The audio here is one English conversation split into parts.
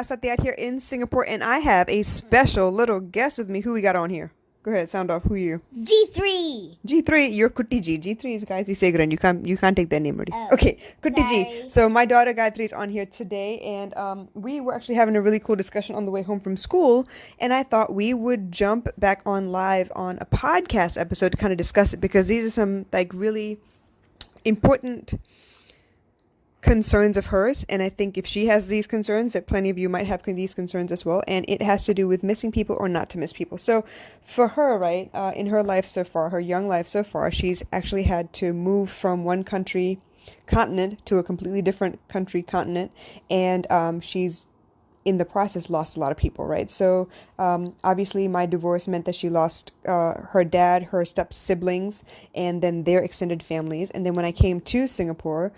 Sati out here in Singapore, and I have a special little guest with me. Who we got on here? Go ahead, sound off. Who are you? G3. G3, you're Kutti G. G3 is Gayatri Segaran. You can't take that name already. Oh, Okay, Kutti sorry. G. So my daughter Gayatri is on here today, and we were actually having a really cool discussion on the way home from school, and I thought we would jump back on live on a podcast episode to kind of discuss it, because these are some like really important concerns of hers, and I think if she has these concerns, that plenty of you might have these concerns as well, and it has to do with missing people or not to miss people. So for her, right, in her life so far, her young life so far, she's actually had to move from one continent to a completely different country continent, and she's in the process lost a lot of people, right? So obviously my divorce meant that she lost her dad, her step siblings, and then their extended families. And then when I came to Singapore,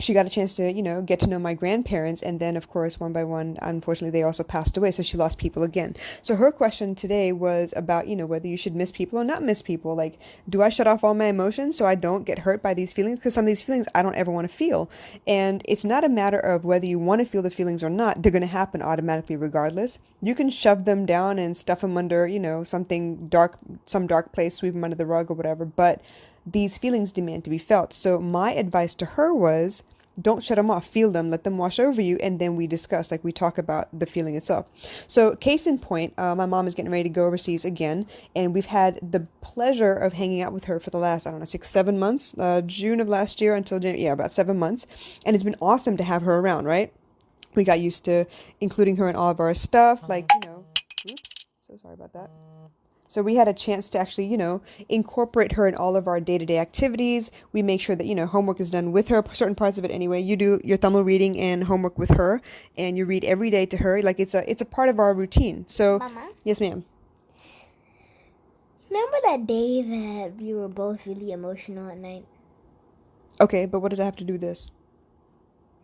she got a chance to, get to know my grandparents. And then, of course, one by one, unfortunately, they also passed away. So she lost people again. So her question today was about, whether you should miss people or not miss people. Like, do I shut off all my emotions so I don't get hurt by these feelings? Because some of these feelings I don't ever want to feel. And it's not a matter of whether you want to feel the feelings or not. They're going to happen automatically regardless. You can shove them down and stuff them under, something dark, some dark place, sweep them under the rug or whatever. But these feelings demand to be felt. So my advice to her was, don't shut them off, feel them, let them wash over you, and then we discuss, like we talk about the feeling itself. So case in point, my mom is getting ready to go overseas again, and we've had the pleasure of hanging out with her for the last, 6-7 months, June of last year until January, about 7 months, and it's been awesome to have her around, right? We got used to including her in all of our stuff, like, oops, so sorry about that. So we had a chance to actually, incorporate her in all of our day-to-day activities. We make sure that, homework is done with her, certain parts of it anyway. You do your Tamil reading and homework with her, and you read every day to her. Like it's a part of our routine. So, Mama? Yes, ma'am. Remember that day that we were both really emotional at night? Okay, but what does that have to do with this?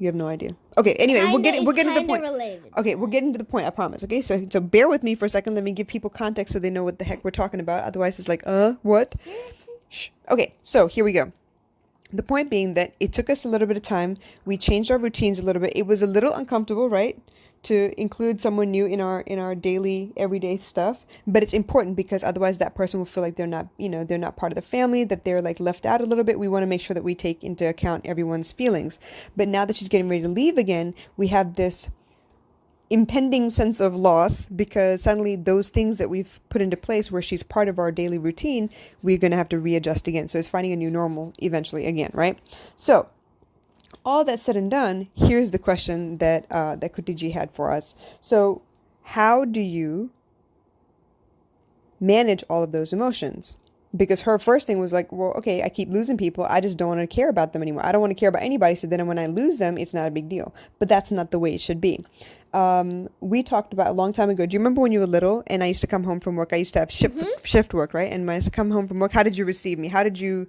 You have no idea. Okay, anyway, we're getting to the point. Related. Okay, we're getting to the point, I promise. Okay, so bear with me for a second. Let me give people context so they know what the heck we're talking about. Otherwise, it's like, what? Seriously? Shh. Okay, so here we go. The point being that it took us a little bit of time. We changed our routines a little bit. It was a little uncomfortable, right? To include someone new in our daily, everyday stuff. But it's important because otherwise that person will feel like they're not part of the family, that they're like left out a little bit. We want to make sure that we take into account everyone's feelings. But now that she's getting ready to leave again, we have this impending sense of loss, because suddenly those things that we've put into place where she's part of our daily routine, we're going to have to readjust again. So it's finding a new normal eventually again, right? So all that said and done, here's the question that Kutti G had for us. So how do you manage all of those emotions? Because her first thing was like, well, okay, I keep losing people. I just don't want to care about them anymore. I don't want to care about anybody. So then when I lose them, it's not a big deal. But that's not the way it should be. We talked about a long time ago. Do you remember when you were little and I used to come home from work? I used to have shift work, right? And when I used to come home from work, how did you receive me? How did you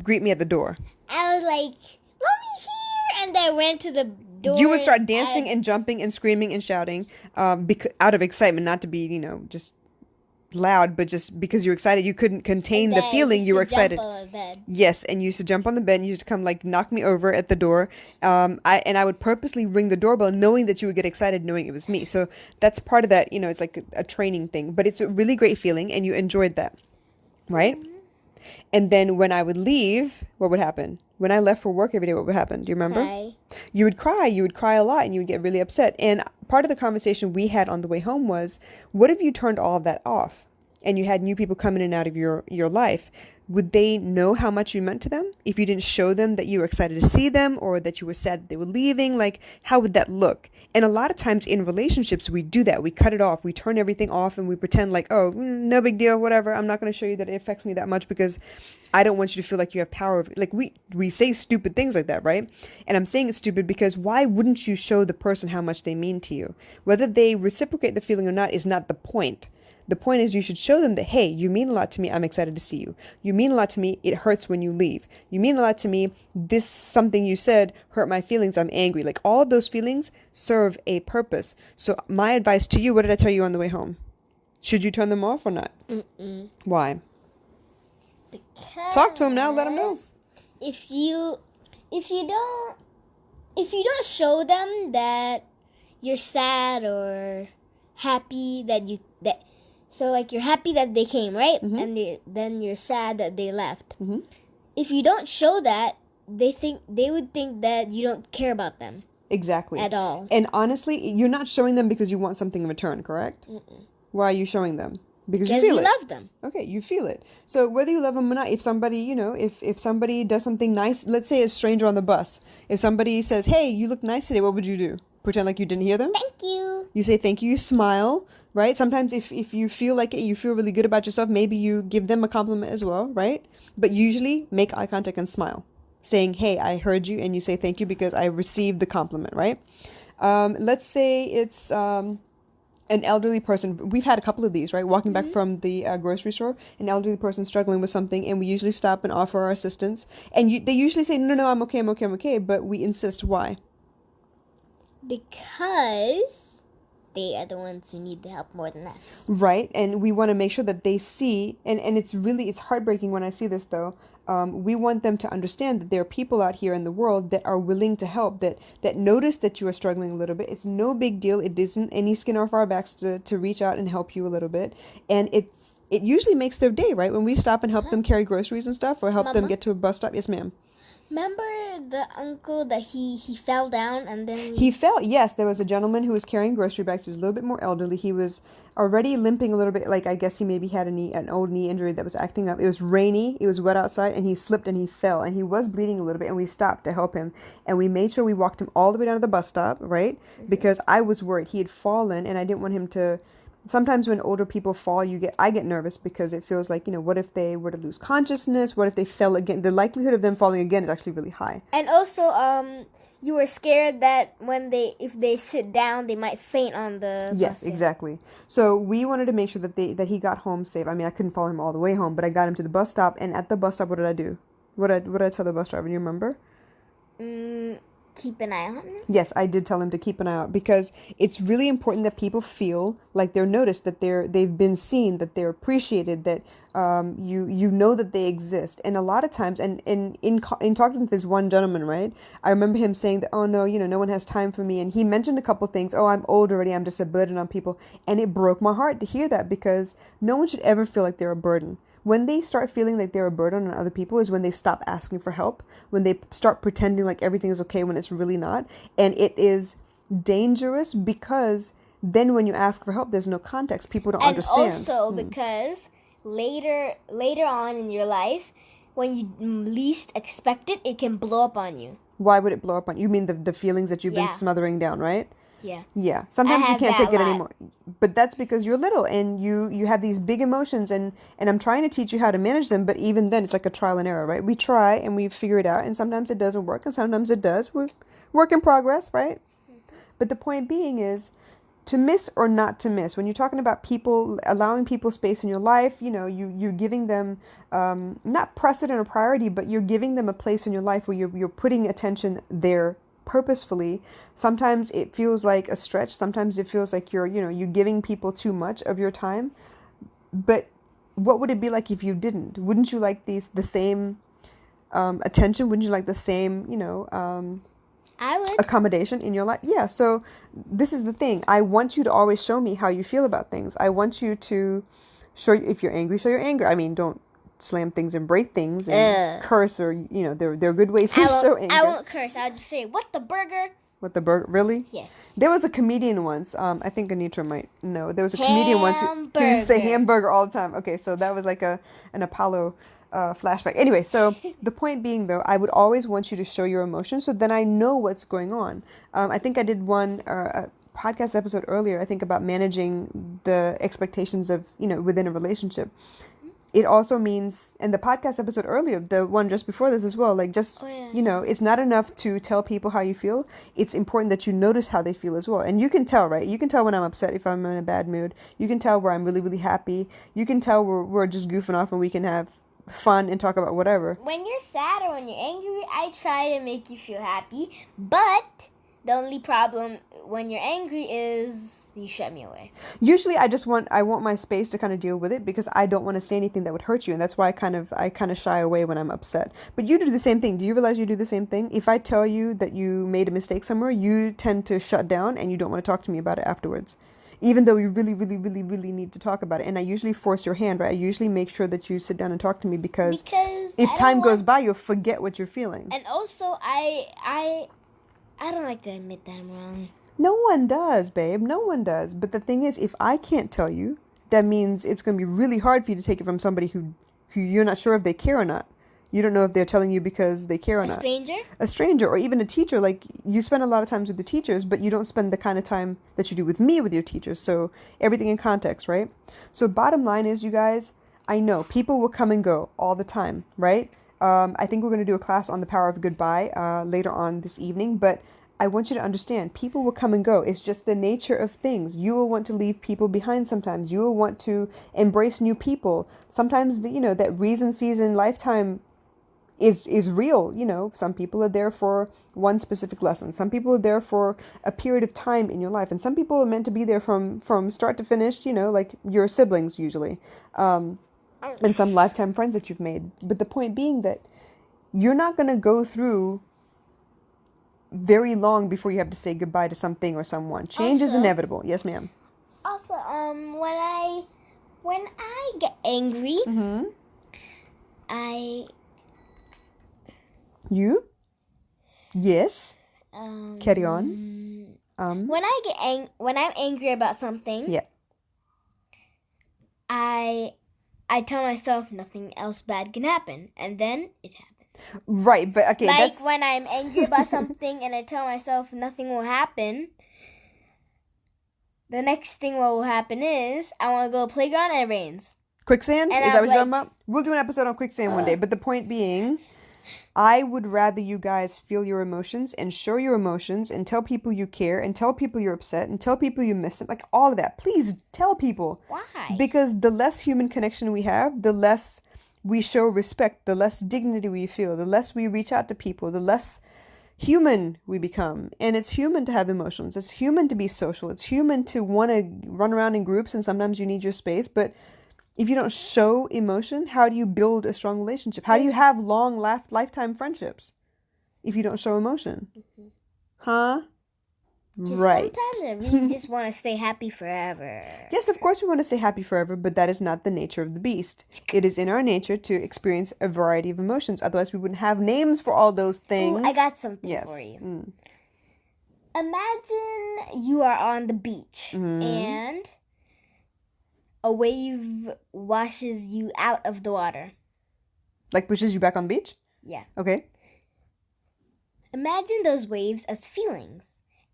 greet me at the door? I was like, Mommy's here! And I went to the door. You would start dancing and jumping and screaming and shouting out of excitement, not to be, just loud, but just because you're excited. You couldn't contain the feeling. You were excited. Yes, and you used to jump on the bed and you used to come like knock me over at the door. I would purposely ring the doorbell knowing that you would get excited knowing it was me. So that's part of that, it's like a training thing, but it's a really great feeling and you enjoyed that, right? Mm-hmm. And then when I would leave, what would happen? When I left for work every day, what would happen? Do you remember? Cry. You would cry. You would cry a lot and you would get really upset. And part of the conversation we had on the way home was, what if you turned all of that off and you had new people come in and out of your life? Would they know how much you meant to them if you didn't show them that you were excited to see them or that you were sad that they were leaving? Like, how would that look? And a lot of times in relationships, we do that. We cut it off. We turn everything off and we pretend like, oh, no big deal, whatever. I'm not going to show you that it affects me that much because I don't want you to feel like you have power. Like we say stupid things like that, right? And I'm saying it's stupid because why wouldn't you show the person how much they mean to you? Whether they reciprocate the feeling or not is not the point. The point is you should show them that, hey, you mean a lot to me. I'm excited to see you. You mean a lot to me. It hurts when you leave. You mean a lot to me. This something you said hurt my feelings. I'm angry. Like all of those feelings serve a purpose. So my advice to you, what did I tell you on the way home? Should you turn them off or not? Mm-mm. Why? Because talk to him now. Let him know. If you don't show them that you're sad or happy so like you're happy that they came, right? Mhm. And then you're sad that they left. Mhm. If you don't show that, they would think that you don't care about them Exactly. at all. And honestly, you're not showing them because you want something in return, correct? Mm-mm. Why are you showing them? Because you Because feel we it. love them. Okay, you feel it. So whether you love them or not, if somebody, if somebody does something nice, let's say a stranger on the bus, if somebody says, "Hey, you look nice today," what would you do? Pretend like you didn't hear them? Thank you. You say thank you, you smile, right? Sometimes if you feel like it, you feel really good about yourself, maybe you give them a compliment as well, right? But usually make eye contact and smile, saying, "Hey, I heard you," and you say thank you because I received the compliment, right? Let's say it's an elderly person. We've had a couple of these, right? Walking back from the grocery store, an elderly person struggling with something, and we usually stop and offer our assistance. And they usually say, "No, no, I'm okay, I'm okay, I'm okay," but we insist. Why? Because they are the ones who need the help more than us. Right, and we want to make sure that they see, and it's heartbreaking when I see this though. We want them to understand that there are people out here in the world that are willing to help, that notice that you are struggling a little bit. It's no big deal. It isn't any skin off our backs to reach out and help you a little bit, and it usually makes their day, right? When we stop and help them carry groceries and stuff, or help them Mama? get to a bus stop. Yes, ma'am. Remember the uncle that he fell down and then He fell. Yes, there was a gentleman who was carrying grocery bags. He was a little bit more elderly. He was already limping a little bit. Like I guess he maybe had an old knee injury that was acting up. It was rainy. It was wet outside, and he slipped and he fell, and he was bleeding a little bit. And we stopped to help him, and we made sure we walked him all the way down to the bus stop, right? Because I was worried he had fallen, and I didn't want him to. Sometimes when older people fall, I get nervous because it feels like, what if they were to lose consciousness? What if they fell again? The likelihood of them falling again is actually really high. and also you were scared that if they sit down they might faint on the Yes, bus. exactly. So we wanted to make sure that he got home safe. I mean, I couldn't follow him all the way home, but I got him to the bus stop. And at the bus stop, what did I do? What did I tell the bus driver? Do you remember? Keep an eye on them. Yes, I did tell him to keep an eye out because it's really important that people feel like they're noticed, that they've been seen, that they're appreciated, that you know that they exist. And a lot of times, and in talking to this one gentleman, right, I remember him saying that, "Oh no, no one has time for me," and he mentioned a couple things. "Oh, I'm old already. I'm just a burden on people," and it broke my heart to hear that because no one should ever feel like they're a burden. When they start feeling like they're a burden on other people is when they stop asking for help, when they start pretending like everything is okay when it's really not. And it is dangerous because then when you ask for help, there's no context. People don't And understand. also because later on in your life, when you least expect it, it can blow up on you. Why would it blow up on you? You mean the feelings that you've been Yeah. smothering down, right? Yeah. Yeah. Sometimes you have can't that take it a lot. anymore. But that's because you're little and you have these big emotions and I'm trying to teach you how to manage them, but even then it's like a trial and error, right? We try and we figure it out and sometimes it doesn't work and sometimes it does. We're work in progress, right? But the point being is to miss or not to miss. When you're talking about people, allowing people space in your life, you're giving them not precedent or priority, but you're giving them a place in your life where you're putting attention there purposefully. Sometimes it feels like a stretch. Sometimes it feels like you're giving people too much of your time. But what would it be like if you didn't? Wouldn't you like the same attention? Wouldn't you like the same, I would. accommodation in your life? Yeah. So this is the thing. I want you to always show me how you feel about things. I want you to show if you're angry, show your anger. I mean, don't slam things and break things and curse or there are good ways to show anger. I won't curse. I'll just say, "What the burger?" What the burger? Really? Yes. There was a comedian once. I think Anitra might know. There was a comedian once who used to say Hamburger. hamburger all the time. Okay, so that was like an Apollo flashback. Anyway, so the point being though, I would always want you to show your emotions, so then I know what's going on. I think I did one a podcast episode earlier. I think about managing the expectations of within a relationship. It also means, and the podcast episode earlier, the one just before this as well, like just, it's not enough to tell people how you feel. It's important that you notice how they feel as well. And you can tell, right? You can tell when I'm upset if I'm in a bad mood. You can tell where I'm really, really happy. You can tell we're just goofing off and we can have fun and talk about whatever. When you're sad or when you're angry, I try to make you feel happy. But the only problem when you're angry is you shut me away. Usually I want my space to kind of deal with it because I don't want to say anything that would hurt you, and that's why I kind of shy away when I'm upset. But you do the same thing. Do you realize you do the same thing? If I tell you that you made a mistake somewhere, you tend to shut down and you don't want to talk to me about it afterwards. Even though we really, really, really, really need to talk about it. And I usually force your hand, right? I usually make sure that you sit down and talk to me because if time goes by, you'll forget what you're feeling. And also, I don't like to admit that I'm wrong. No one does, babe. No one does. But the thing is, if I can't tell you, that means it's going to be really hard for you to take it from somebody who you're not sure if they care or not. You don't know if they're telling you because they care or not. A stranger? A stranger, or even a teacher. Like, you spend a lot of times with the teachers, but you don't spend the kind of time that you do with me with your teachers. So everything in context, right? So bottom line is, you guys, I know people will come and go all the time, right? I think we're going to do a class on the power of goodbye later on this evening, but I want you to understand, people will come and go. It's just the nature of things. You will want to leave people behind sometimes. You will want to embrace new people. Sometimes, that reason, season, lifetime is real. Some people are there for one specific lesson. Some people are there for a period of time in your life. And some people are meant to be there from start to finish, like your siblings usually. And some lifetime friends that you've made. But the point being that you're not going to go through very long before you have to say goodbye to something or someone. Change is inevitable. Yes, ma'am. Also, when I get angry, You? Yes. Carry on. When I'm angry about something, yeah, I tell myself nothing else bad can happen, and then it happens. Right, but okay, like when I'm angry about something and I tell myself nothing will happen, the next thing what will happen is I want to go to the playground and it rains. Quicksand? Is that what you're talking about? We'll do an episode on quicksand one day, but the point being, I would rather you guys feel your emotions and show your emotions and tell people you care and tell people you're upset and tell people you miss them, like all of that. Please tell people. Why? Because the less human connection we have, the less we show respect, the less dignity we feel, the less we reach out to people, the less human we become. And it's human to have emotions. It's human to be social. It's human to want to run around in groups, and sometimes you need your space. But if you don't show emotion, how do you build a strong relationship? How do you have long lifetime friendships if you don't show emotion? Huh? Right. Sometimes we just want to stay happy forever. Yes, of course we want to stay happy forever, but that is not the nature of the beast. It is in our nature to experience a variety of emotions. Otherwise, we wouldn't have names for all those things. Ooh, I got something for you. Imagine you are on the beach and a wave washes you out of the water. Like pushes you back on the beach? Yeah. Okay. Imagine those waves as feelings.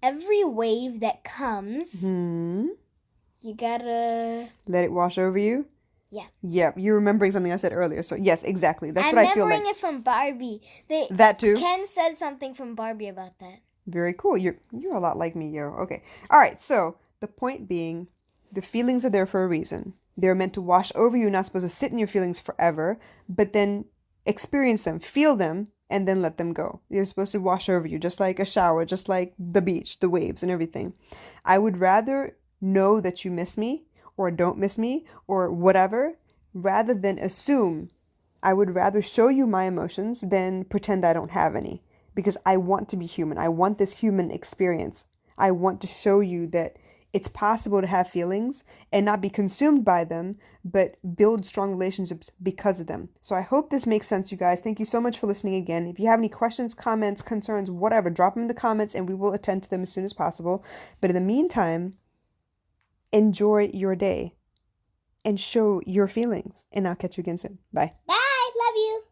Every wave that comes, you gotta let it wash over you. Yeah. Yeah, you're remembering something I said earlier. So yes, exactly. That's what I feel like. I'm remembering it from Barbie. That too. Ken said something from Barbie about that. Very cool. You're a lot like me, yo. Okay. All right. So the point being, the feelings are there for a reason. They're meant to wash over you. You're not supposed to sit in your feelings forever, but then experience them, feel them, and then let them go. They're supposed to wash over you, just like a shower, just like the beach, the waves, and everything. I would rather know that you miss me or don't miss me or whatever, rather than assume. I would rather show you my emotions than pretend I don't have any, because I want to be human. I want this human experience. I want to show you that it's possible to have feelings and not be consumed by them, but build strong relationships because of them. So I hope this makes sense, you guys. Thank you so much for listening again. If you have any questions, comments, concerns, whatever, drop them in the comments and we will attend to them as soon as possible. But in the meantime, enjoy your day and show your feelings. And I'll catch you again soon. Bye. Bye. Love you.